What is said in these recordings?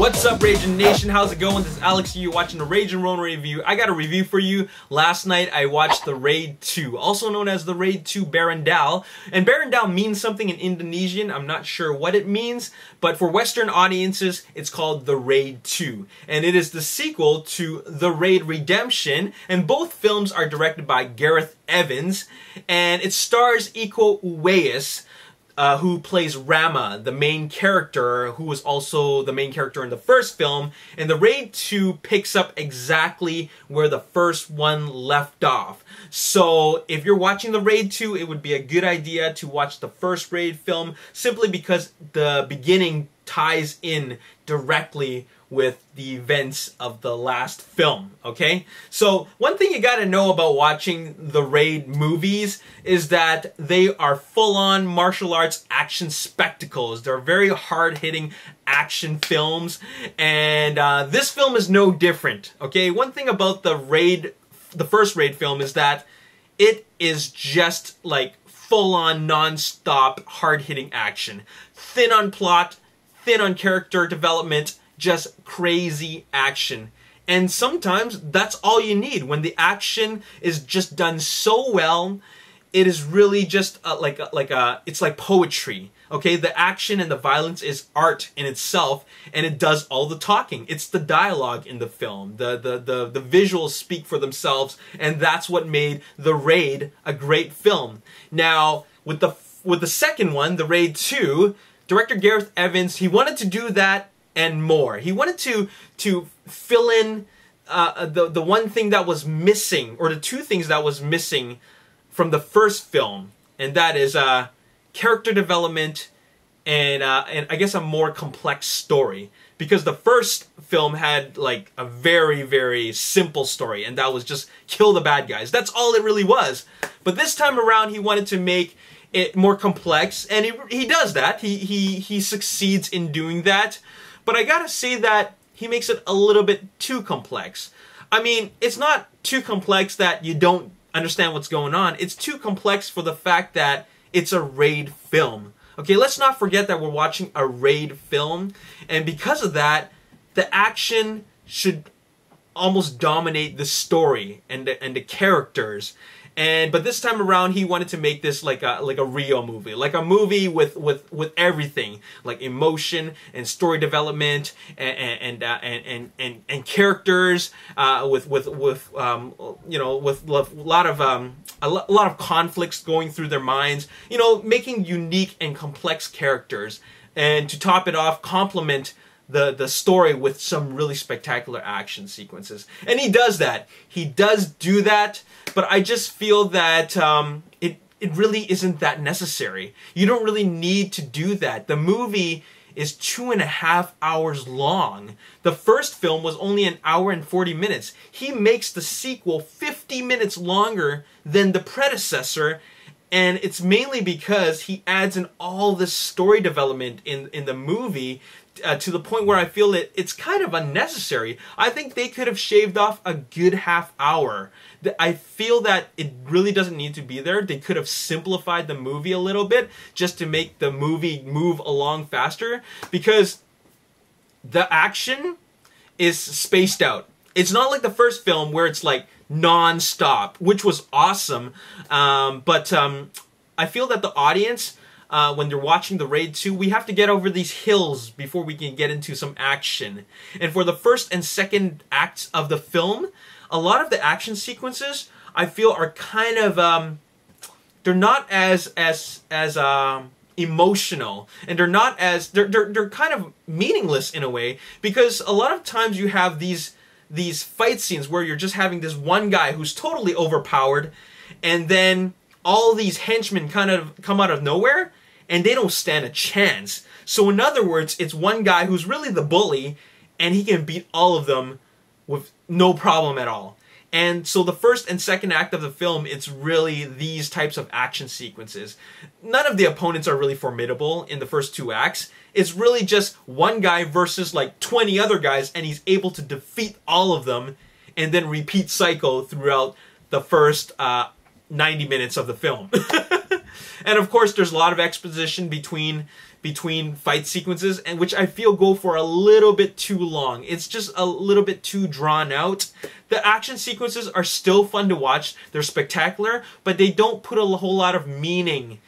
What's up, Ragin Nation? How's it going? This is Alex. You're watching the Ragin Ronin review. I got a review for you. Last night, I watched the Raid 2, also known as the Raid 2 Berandal. And Berandal means something in Indonesian. I'm not sure what it means, but for Western audiences, it's called the Raid 2. And it is the sequel to The Raid Redemption. And both films are directed by Gareth Evans. And it stars Iko Uwais, who plays Rama, the main character, who was also the main character in the first film. And the Raid 2 picks up exactly where the first one left off. So if you're watching the Raid 2, it would be a good idea to watch the first Raid film, simply because the beginning ties in directly with the events of the last film, okay? So one thing you gotta know about watching the Raid movies is that they are full-on martial arts action spectacles. They're very hard-hitting action films, and this film is no different, okay? One thing about the first Raid film is that it is just like full-on, non-stop, hard-hitting action. Thin on plot, thin on character development, just crazy action. And sometimes that's all you need. When the action is just done so well, it is really just it's like poetry. Okay, the action and the violence is art in itself, and it does all the talking. It's the dialogue in the film. The visuals speak for themselves, and that's what made The Raid a great film. Now, with the second one, The Raid 2, director Gareth Evans, he wanted to do that and more. He wanted to fill in the one thing that was missing, or the two things that was missing from the first film, and that is character development and I guess a more complex story. Because the first film had like a very, very simple story, and that was just kill the bad guys. That's all it really was. But this time around, he wanted to make it more complex, and he does that. He succeeds in doing that. But I gotta say that he makes it a little bit too complex. I mean, it's not too complex that you don't understand what's going on. It's too complex for the fact that it's a Raid film. Okay, let's not forget that we're watching a Raid film, and because of that, the action should almost dominate the story and the characters. But this time around, he wanted to make this like a real movie, like a movie with everything, like emotion and story development and characters, with you know, with a lot of conflicts going through their minds, you know, making unique and complex characters, and to top it off, complement the story with some really spectacular action sequences. And he does that. He does do that, but I just feel that it really isn't that necessary. You don't really need to do that. The movie is 2.5 hours long. The first film was only 1 hour and 40 minutes. He makes the sequel 50 minutes longer than the predecessor, and it's mainly because he adds in all this story development in the movie to the point where I feel that it's kind of unnecessary. I think they could have shaved off a good half hour. I feel that it really doesn't need to be there. They could have simplified the movie a little bit just to make the movie move along faster, because the action is spaced out. It's not like the first film where it's like non-stop, which was awesome. But I feel that the audience, when they're watching the Raid 2, we have to get over these hills before we can get into some action. And for the first and second acts of the film, a lot of the action sequences, I feel, are kind of they're not as emotional, and they're not as they're kind of meaningless in a way, because a lot of times you have these fight scenes where you're just having this one guy who's totally overpowered, and then all these henchmen kind of come out of nowhere, and they don't stand a chance. So in other words, it's one guy who's really the bully, and he can beat all of them with no problem at all. And so the first and second act of the film, it's really these types of action sequences. None of the opponents are really formidable in the first two acts. It's really just one guy versus like 20 other guys, and he's able to defeat all of them, and then repeat cycle throughout the first 90 minutes of the film. And of course, there's a lot of exposition between fight sequences, and which I feel go for a little bit too long. It's just a little bit too drawn out. The action sequences are still fun to watch. They're spectacular, but they don't put a whole lot of meaning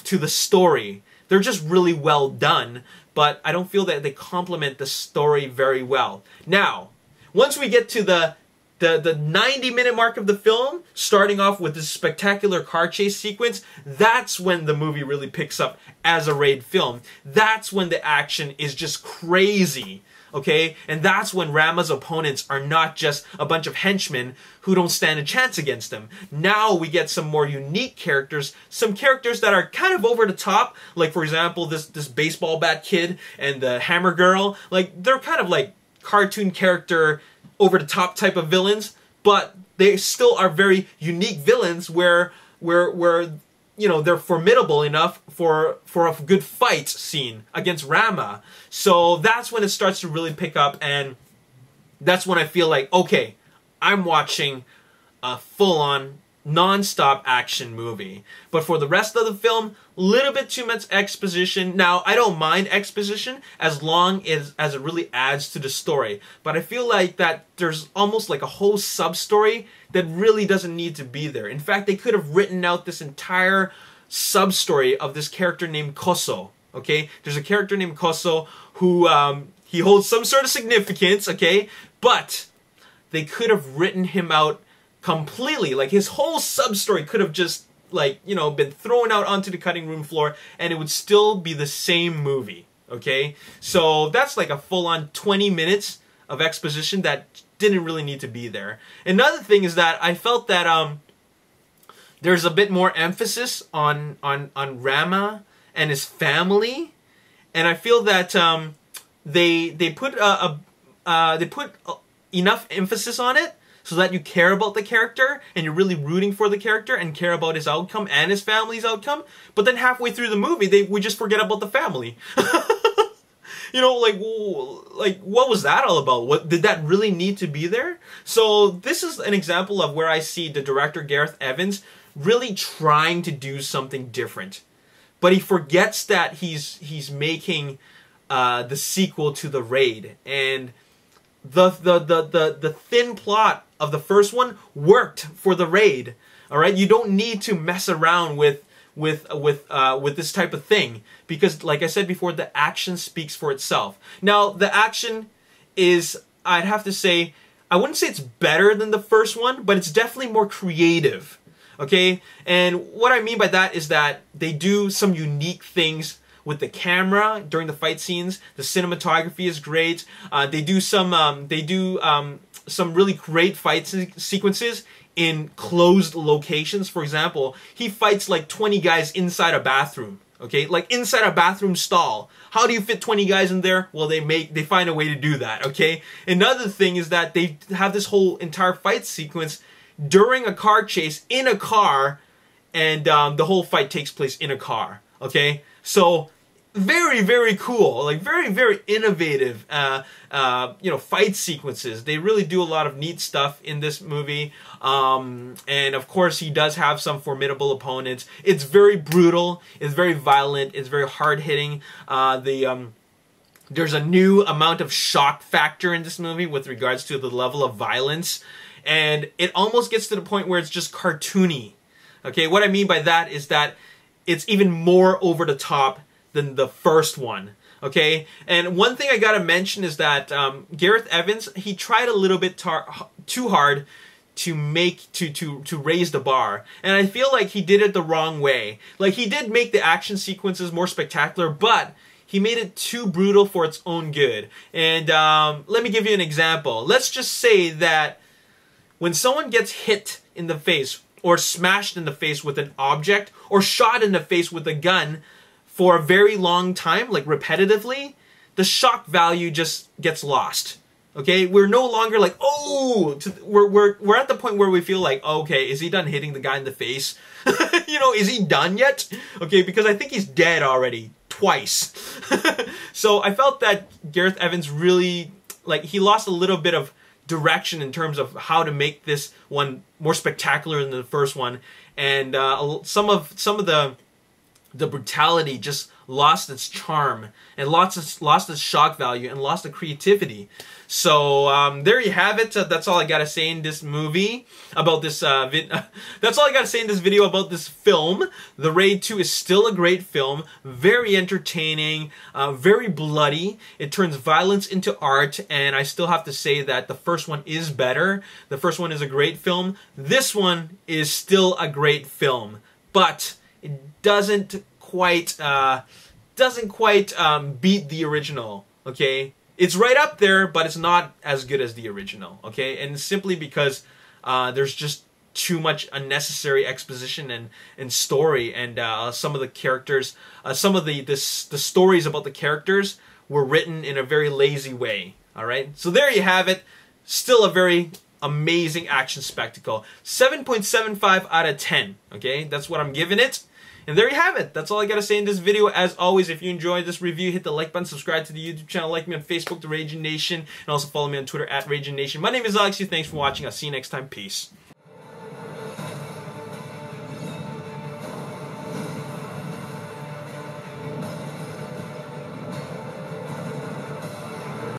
to the story. They're just really well done, but I don't feel that they complement the story very well. Now, once we get to the 90-minute mark of the film, starting off with this spectacular car chase sequence, that's when the movie really picks up as a raid film. That's when the action is just crazy, okay? And that's when Rama's opponents are not just a bunch of henchmen who don't stand a chance against him. Now we get some more unique characters, some characters that are kind of over the top, like for example, this baseball bat kid and the hammer girl. Like, they're kind of like cartoon character over the top type of villains, but they still are very unique villains where you know, they're formidable enough for a good fight scene against Rama. So that's when it starts to really pick up, and that's when I feel like, okay, I'm watching a full-on non-stop action movie. But for the rest of the film, a little bit too much exposition. Now, I don't mind exposition as long as it really adds to the story. But I feel like that there's almost like a whole sub-story that really doesn't need to be there. In fact, they could have written out this entire sub-story of this character named Koso. Okay? There's a character named Koso who, he holds some sort of significance, okay? But they could have written him out completely. Like, his whole sub-story could have just, like, you know, been thrown out onto the cutting room floor, and it would still be the same movie, okay? So that's like a full-on 20 minutes of exposition that didn't really need to be there. Another thing is that I felt that there's a bit more emphasis on Rama and his family, and I feel that they put enough emphasis on it so that you care about the character, and you're really rooting for the character and care about his outcome and his family's outcome. But then halfway through the movie, we just forget about the family. You know, like what was that all about? What did that really need to be there? So this is an example of where I see the director Gareth Evans really trying to do something different, but he forgets that he's making the sequel to The Raid, and the thin plot of the first one worked for The Raid. All right, you don't need to mess around with this type of thing, because, like I said before, the action speaks for itself. Now, the action is, I'd have to say, I wouldn't say it's better than the first one, but it's definitely more creative. Okay, and what I mean by that is that they do some unique things with the camera during the fight scenes. The cinematography is great. They do some really great fight sequences in closed locations. For example, he fights like 20 guys inside a bathroom. Okay, like inside a bathroom stall. How do you fit 20 guys in there? Well, they find a way to do that. Okay. Another thing is that they have this whole entire fight sequence during a car chase in a car, and the whole fight takes place in a car. Okay, so very, very cool, like very, very innovative, you know, fight sequences. They really do a lot of neat stuff in this movie, and of course he does have some formidable opponents. It's very brutal, it's very violent, it's very hard-hitting. There's a new amount of shock factor in this movie with regards to the level of violence, and it almost gets to the point where it's just cartoony. Okay, what I mean by that is that it's even more over the top than the first one. Okay, and one thing I gotta mention is that Gareth Evans, he tried a little bit too hard to raise the bar, and I feel like he did it the wrong way. Like, he did make the action sequences more spectacular, but he made it too brutal for its own good. And let me give you an example. Let's just say that when someone gets hit in the face, or smashed in the face with an object, or shot in the face with a gun for a very long time, like repetitively, the shock value just gets lost. Okay, we're no longer like, oh, we're at the point where we feel like, okay, is he done hitting the guy in the face? You know, is he done yet? Okay, because I think he's dead already twice. So I felt that Gareth Evans really, like, he lost a little bit of direction in terms of how to make this one more spectacular than the first one, and some of the the brutality just lost its charm and lost its shock value and lost the creativity. So there you have it. That's all I gotta say in this movie about this. That's all I gotta say in this video about this film. The Raid 2 is still a great film, very entertaining, very bloody. It turns violence into art, and I still have to say that the first one is better. The first one is a great film. This one is still a great film, but it doesn't quite beat the original. Okay, it's right up there, but it's not as good as the original. Okay, and simply because there's just too much unnecessary exposition and story, and some of the characters, some of the stories about the characters were written in a very lazy way. All right, so there you have it. Still a very amazing action spectacle. 7.75 out of 10. Okay, that's what I'm giving it. And there you have it. That's all I gotta say in this video. As always, if you enjoyed this review, hit the like button, subscribe to the YouTube channel, like me on Facebook, The Ragin Nation, and also follow me on Twitter at Ragin Nation. My name is Alex. Thanks for watching. I'll see you next time. Peace.